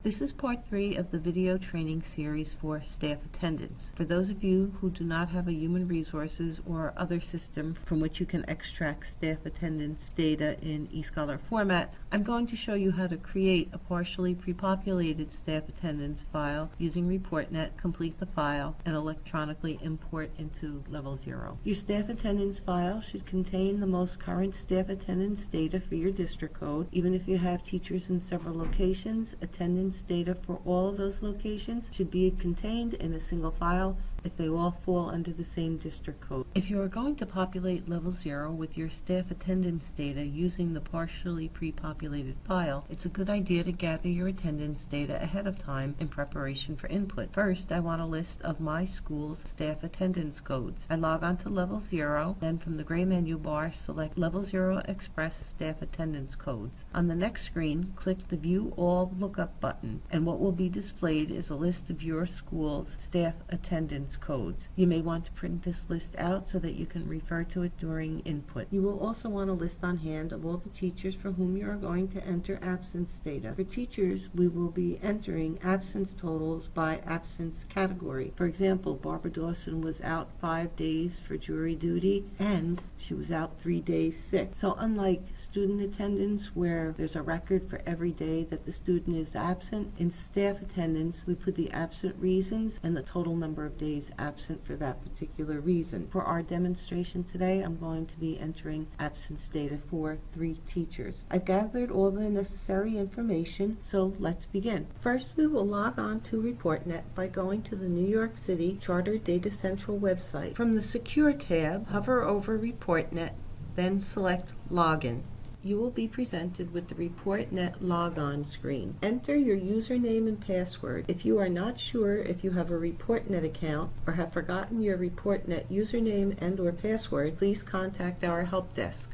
This is part 3 of the video training series for staff attendance. For those of you who do not have a human resources or other system from which you can extract staff attendance data in eScholar format, I'm going to show you how to create a partially pre-populated staff attendance file using ReportNet, complete the file, and electronically import into Level 0. Your staff attendance file should contain the most current staff attendance data for your district code. Even if you have teachers in several locations, attendance data for all of those locations should be contained in a single file if they all fall under the same district code. If you are going to populate Level 0 with your staff attendance data using the partially pre-populated file, it's a good idea to gather your attendance data ahead of time in preparation for input. First, I want a list of my school's staff attendance codes. I log on to Level 0, then from the gray menu bar, select Level 0 Express Staff Attendance Codes. On the next screen, click the View All Lookup button, and what will be displayed is a list of your school's staff attendance codes. You may want to print this list out so that you can refer to it during input. You will also want a list on hand of all the teachers for whom you are going to enter absence data. For teachers, we will be entering absence totals by absence category. For example, Barbara Dawson was out 5 days for jury duty and she was out 3 days sick. So unlike student attendance where there's a record for every day that the student is absent, in staff attendance we put the absent reasons and the total number of days absent for that particular reason. For our demonstration today, I'm going to be entering absence data for 3 teachers. I've gathered all the necessary information, so let's begin. First, we will log on to ReportNet by going to the New York City Charter Data Central website. From the Secure tab, hover over ReportNet, then select Login. You will be presented with the ReportNet logon screen. Enter your username and password. If you are not sure if you have a ReportNet account or have forgotten your ReportNet username and/or password, please contact our help desk.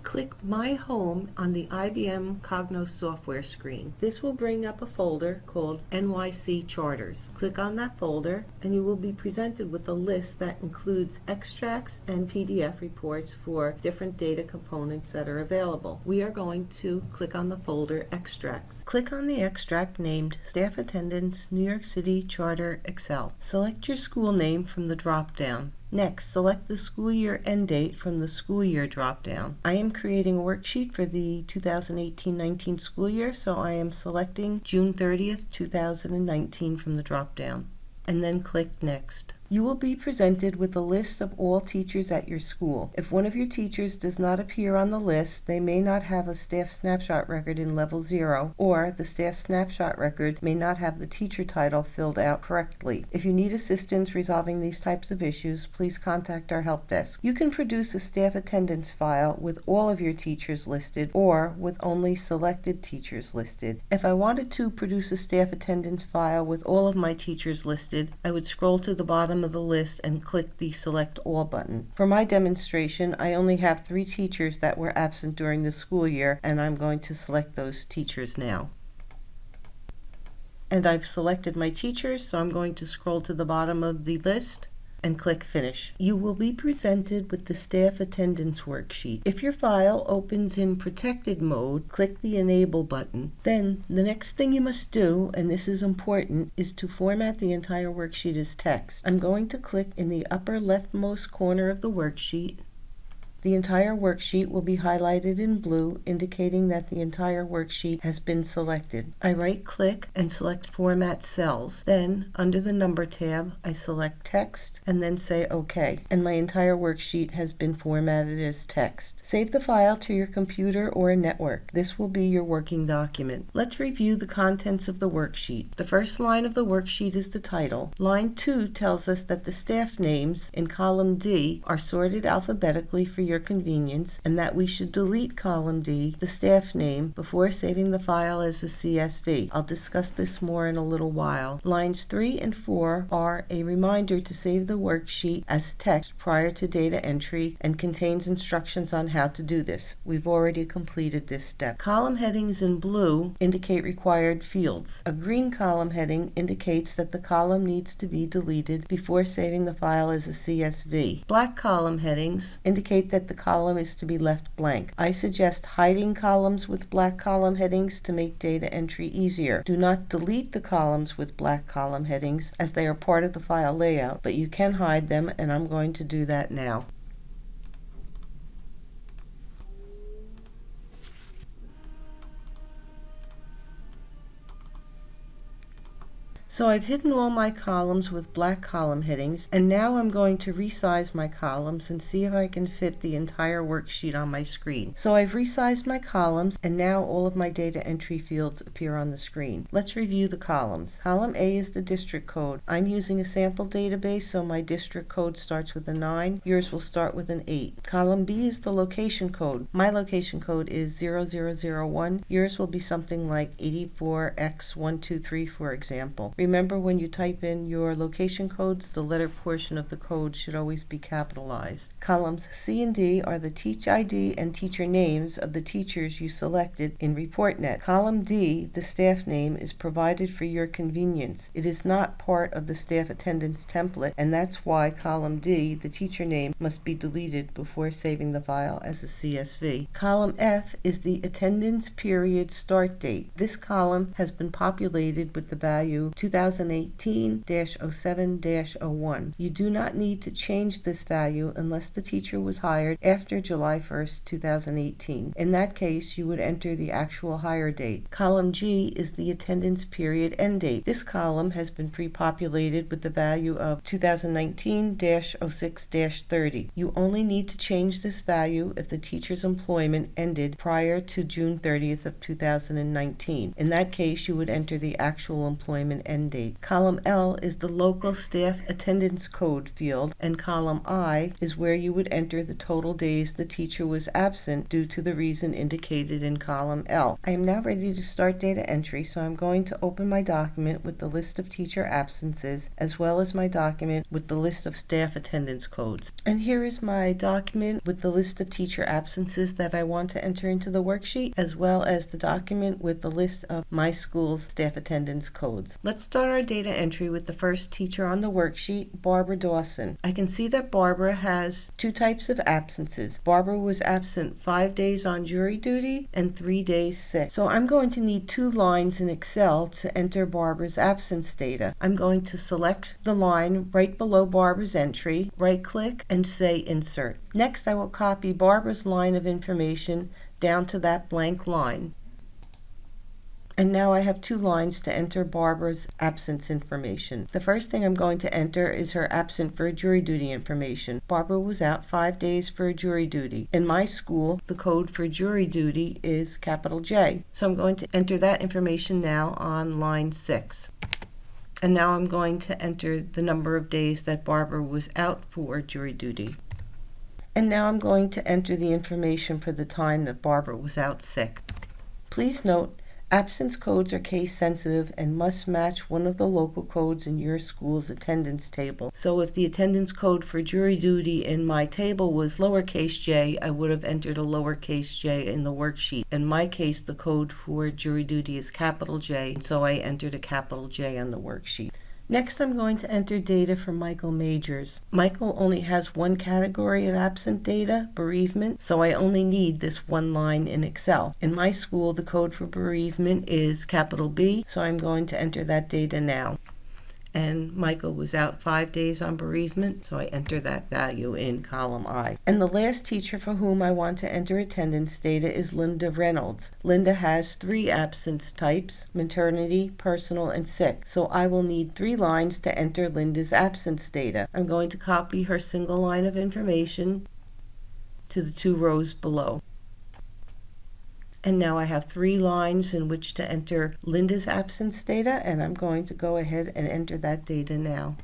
Click My Home on the IBM Cognos software screen. This will bring up a folder called NYC Charters. Click on that folder and you will be presented with a list that includes extracts and PDF reports for different data components that are available. We are going to click on the folder Extracts. Click on the extract named Staff Attendance New York City Charter Excel. Select your school name from the drop-down. Next, select the school year end date from the school year drop-down. I am creating a worksheet for the 2018-19 school year, so I am selecting June 30th, 2019 from the drop-down, and then click Next. You will be presented with a list of all teachers at your school. If one of your teachers does not appear on the list, they may not have a staff snapshot record in Level 0, or the staff snapshot record may not have the teacher title filled out correctly. If you need assistance resolving these types of issues, please contact our help desk. You can produce a staff attendance file with all of your teachers listed or with only selected teachers listed. If I wanted to produce a staff attendance file with all of my teachers listed, I would scroll to the bottom of the list and click the Select All button. For my demonstration, I only have 3 teachers that were absent during the school year, and I'm going to select those teachers now. And I've selected my teachers, so I'm going to scroll to the bottom of the list and click Finish. You will be presented with the staff attendance worksheet. If your file opens in protected mode, click the Enable button. Then the next thing you must do, and this is important, is to format the entire worksheet as text. I'm going to click in the upper leftmost corner of the worksheet. The entire worksheet will be highlighted in blue, indicating that the entire worksheet has been selected. I right-click and select Format Cells. Then, under the Number tab, I select Text and then say OK, and my entire worksheet has been formatted as text. Save the file to your computer or network. This will be your working document. Let's review the contents of the worksheet. The first line of the worksheet is the title. Line 2 tells us that the staff names in column D are sorted alphabetically for your convenience, and that we should delete column D, the staff name, before saving the file as a CSV. I'll discuss this more in a little while. Lines 3 and 4 are a reminder to save the worksheet as text prior to data entry and contains instructions on how to do this. We've already completed this step. Column headings in blue indicate required fields. A green column heading indicates that the column needs to be deleted before saving the file as a CSV. Black column headings indicate that that the column is to be left blank. I suggest hiding columns with black column headings to make data entry easier. Do not delete the columns with black column headings as they are part of the file layout, but you can hide them, and I'm going to do that now. So I've hidden all my columns with black column headings, and now I'm going to resize my columns and see if I can fit the entire worksheet on my screen. So I've resized my columns, and now all of my data entry fields appear on the screen. Let's review the columns. Column A is the district code. I'm using a sample database, so my district code starts with a 9. Yours will start with an 8. Column B is the location code. My location code is 0001. Yours will be something like 84X123, for example. Remember, when you type in your location codes, the letter portion of the code should always be capitalized. Columns C and D are the teach ID and teacher names of the teachers you selected in ReportNet. Column D, the staff name, is provided for your convenience. It is not part of the staff attendance template, and that's why column D, the teacher name, must be deleted before saving the file as a CSV. Column F is the attendance period start date. This column has been populated with the value 2018-07-01. You do not need to change this value unless the teacher was hired after July 1st, 2018. In that case, you would enter the actual hire date. Column G is the attendance period end date. This column has been pre-populated with the value of 2019-06-30. You only need to change this value if the teacher's employment ended prior to June 30th of 2019. In that case, you would enter the actual employment end date. Column L is the local staff attendance code field, and column I is where you would enter the total days the teacher was absent due to the reason indicated in column L. I am now ready to start data entry, so I'm going to open my document with the list of teacher absences as well as my document with the list of staff attendance codes. And here is my document with the list of teacher absences that I want to enter into the worksheet, as well as the document with the list of my school's staff attendance codes. Let's start our data entry with the first teacher on the worksheet, Barbara Dawson. I can see that Barbara has two types of absences. Barbara was absent 5 days on jury duty and 3 days sick. So I'm going to need 2 lines in Excel to enter Barbara's absence data. I'm going to select the line right below Barbara's entry, right-click, and say Insert. Next, I will copy Barbara's line of information down to that blank line. And now I have 2 lines to enter Barbara's absence information. The first thing I'm going to enter is her absent for jury duty information. Barbara was out 5 days for jury duty. In my school, the code for jury duty is capital J. So I'm going to enter that information now on line 6. And now I'm going to enter the number of days that Barbara was out for jury duty. And now I'm going to enter the information for the time that Barbara was out sick. Please note, absence codes are case sensitive and must match one of the local codes in your school's attendance table. So if the attendance code for jury duty in my table was lowercase j, I would have entered a lowercase j in the worksheet. In my case, the code for jury duty is capital J, so I entered a capital J on the worksheet. Next, I'm going to enter data for Michael Majors. Michael only has one category of absent data, bereavement, so I only need this one line in Excel. In my school, the code for bereavement is capital B, so I'm going to enter that data now. And Michael was out 5 days on bereavement, so I enter that value in column I. And the last teacher for whom I want to enter attendance data is Linda Reynolds. Linda has 3 absence types: maternity, personal, and sick. So I will need 3 lines to enter Linda's absence data. I'm going to copy her single line of information to the 2 rows below. And now I have 3 lines in which to enter Linda's absence data, and I'm going to go ahead and enter that data now.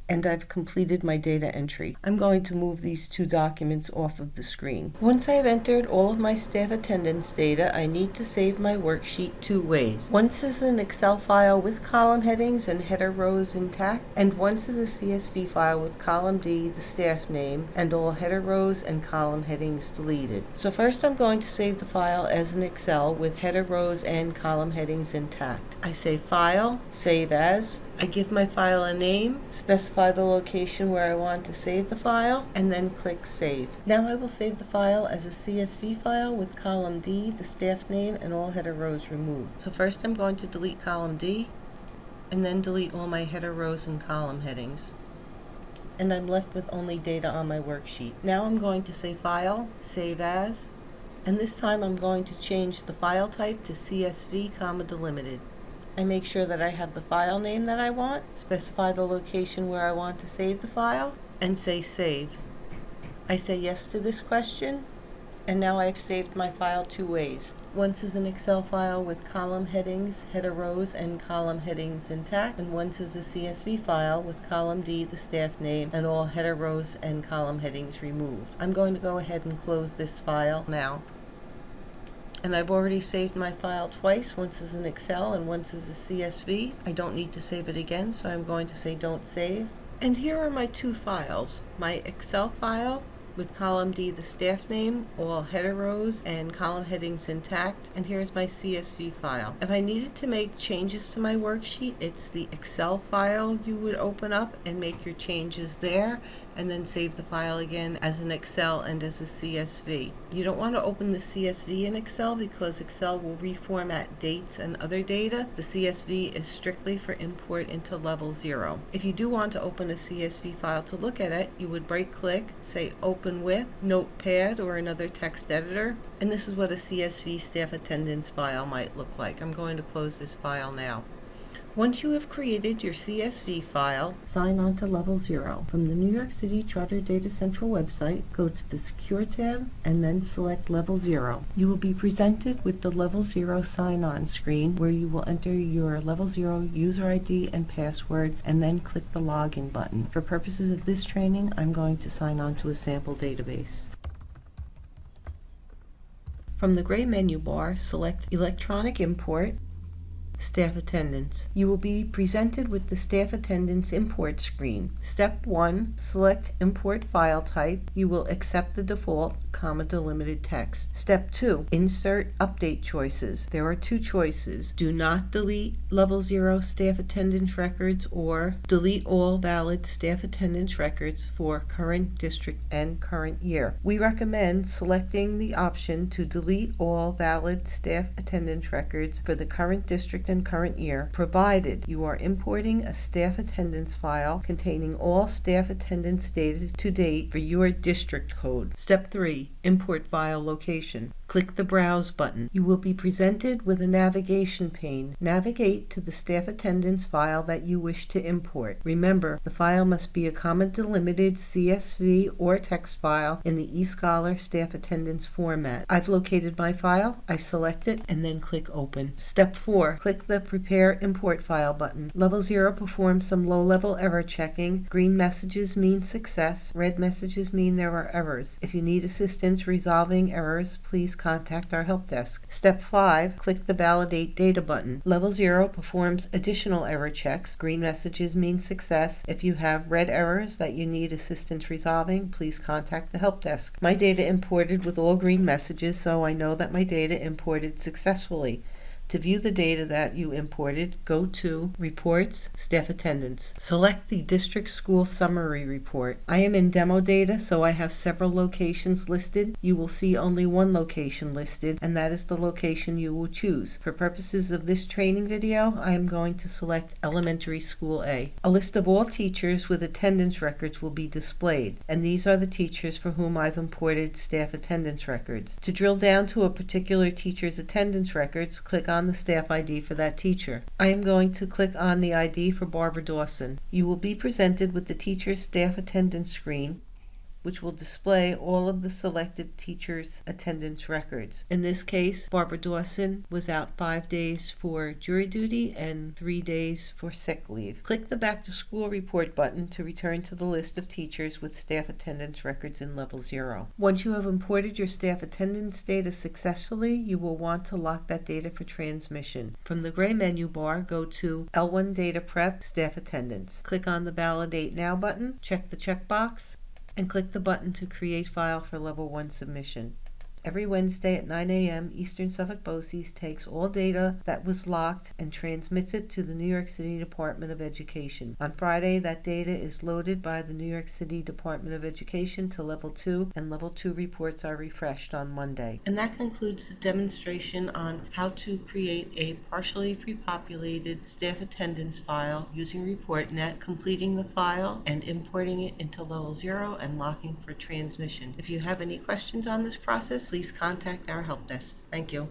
And I've completed my data entry. I'm going to move these 2 documents off of the screen. Once I've entered all of my staff attendance data, I need to save my worksheet 2 ways. Once is an Excel file with column headings and header rows intact, and once is a CSV file with column D, the staff name, and all header rows and column headings deleted. So first I'm going to save the file as an Excel with header rows and column headings intact. I say File, Save As. I give my file a name, specify the location where I want to save the file, and then click Save. Now I will save the file as a CSV file with column D, the staff name, and all header rows removed. So first I'm going to delete column D, and then delete all my header rows and column headings. And I'm left with only data on my worksheet. Now I'm going to say File, Save As, and this time I'm going to change the file type to CSV, delimited. I make sure that I have the file name that I want, specify the location where I want to save the file, and say Save. I say yes to this question, and now I've saved my file two ways. Once is an Excel file with column headings, header rows, and column headings intact, and once is a CSV file with column D, the staff name, and all header rows and column headings removed. I'm going to go ahead and close this file now. And I've already saved my file twice, once as an Excel and once as a CSV. I don't need to save it again, so I'm going to say Don't Save. And here are my two files. My Excel file with column D, the staff name, all header rows and column headings intact, and here's my CSV file. If I needed to make changes to my worksheet, it's the Excel file you would open up and make your changes there, and then save the file again as an Excel and as a CSV. You don't want to open the CSV in Excel because Excel will reformat dates and other data. The CSV is strictly for import into level 0. If you do want to open a CSV file to look at it, you would right click, say Open with, Notepad or another text editor, and this is what a CSV staff attendance file might look like. I'm going to close this file now. Once you have created your CSV file, sign on to Level 0. From the New York City Charter Data Central website, go to the Secure tab and then select Level 0. You will be presented with the Level 0 sign-on screen where you will enter your Level 0 user ID and password and then click the Login button. For purposes of this training, I'm going to sign on to a sample database. From the gray menu bar, select Electronic Import, Staff Attendance. You will be presented with the Staff Attendance Import screen. Step 1, select Import File Type. You will accept the default, delimited text. Step 2, insert update choices. There are two choices. Do not delete Level 0 staff attendance records or delete all valid staff attendance records for current district and current year. We recommend selecting the option to delete all valid staff attendance records for the current district and current year, provided you are importing a staff attendance file containing all staff attendance data to date for your district code. Step 3, import file location. Click the Browse button. You will be presented with a navigation pane. Navigate to the staff attendance file that you wish to import. Remember, the file must be a delimited CSV or text file in the eScholar staff attendance format. I've located my file, I select it, and then click Open. Step 4, click the Prepare Import File button. Level 0 performs some low-level error checking. Green messages mean success. Red messages mean there are errors. If you need assistance resolving errors, please contact our help desk. Step 5, click the Validate Data button. Level 0 performs additional error checks. Green messages mean success. If you have red errors that you need assistance resolving, please contact the help desk. My data imported with all green messages, so I know that my data imported successfully. To view the data that you imported, go to Reports, Staff Attendance. Select the District School Summary Report. I am in demo data, so I have several locations listed. You will see only one location listed, and that is the location you will choose. For purposes of this training video, I am going to select Elementary School A. A list of all teachers with attendance records will be displayed, and these are the teachers for whom I've imported staff attendance records. To drill down to a particular teacher's attendance records, click on the staff ID for that teacher. I am going to click on the ID for Barbara Dawson. You will be presented with the teacher's staff attendance screen, which will display all of the selected teachers' attendance records. In this case, Barbara Dawson was out 5 days for jury duty and 3 days for sick leave. Click the Back to School Report button to return to the list of teachers with staff attendance records in Level 0. Once you have imported your staff attendance data successfully, you will want to lock that data for transmission. From the gray menu bar, go to L1 Data Prep, Staff Attendance. Click on the Validate Now button, check the checkbox, and click the button to create file for Level 1 submission. Every Wednesday at 9 a.m. Eastern Suffolk BOCES takes all data that was locked and transmits it to the New York City Department of Education. On Friday, that data is loaded by the New York City Department of Education to Level 2, and Level 2 reports are refreshed on Monday. And that concludes the demonstration on how to create a partially prepopulated staff attendance file using ReportNet, completing the file and importing it into Level 0 and locking for transmission. If you have any questions on this process, please contact our help desk. Thank you.